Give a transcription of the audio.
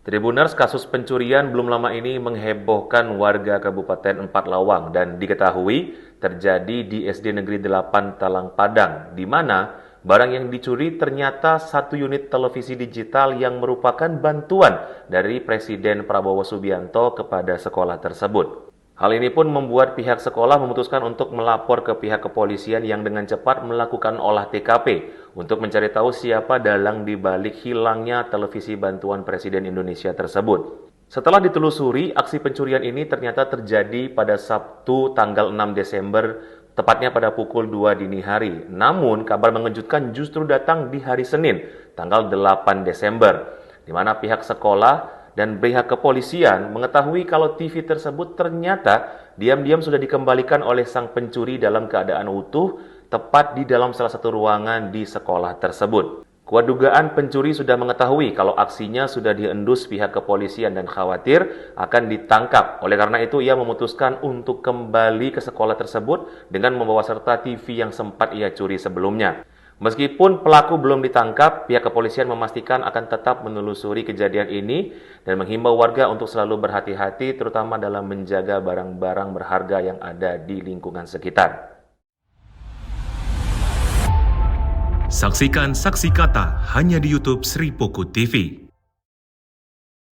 Tribuners, kasus pencurian belum lama ini menghebohkan warga Kabupaten Empat Lawang dan diketahui terjadi di SD Negeri 8 Talang Padang, di mana barang yang dicuri ternyata satu unit televisi digital yang merupakan bantuan dari Presiden Prabowo Subianto kepada sekolah tersebut. Hal ini pun membuat pihak sekolah memutuskan untuk melapor ke pihak kepolisian yang dengan cepat melakukan olah TKP untuk mencari tahu siapa dalang di balik hilangnya televisi bantuan Presiden Indonesia tersebut. Setelah ditelusuri, aksi pencurian ini ternyata terjadi pada Sabtu tanggal 6 Desember, tepatnya pada pukul 2 dini hari. Namun, kabar mengejutkan justru datang di hari Senin, tanggal 8 Desember, di mana pihak sekolah dan pihak kepolisian mengetahui kalau TV tersebut ternyata diam-diam sudah dikembalikan oleh sang pencuri dalam keadaan utuh, tepat di dalam salah satu ruangan di sekolah tersebut. Kuat dugaan pencuri sudah mengetahui kalau aksinya sudah diendus pihak kepolisian dan khawatir akan ditangkap. Oleh karena itu, ia memutuskan untuk kembali ke sekolah tersebut dengan membawa serta TV yang sempat ia curi sebelumnya. Meskipun pelaku belum ditangkap, pihak kepolisian memastikan akan tetap menelusuri kejadian ini dan menghimbau warga untuk selalu berhati-hati, terutama dalam menjaga barang-barang berharga yang ada di lingkungan sekitar. Saksikan Saksi Kata hanya di YouTube Sri Poku TV.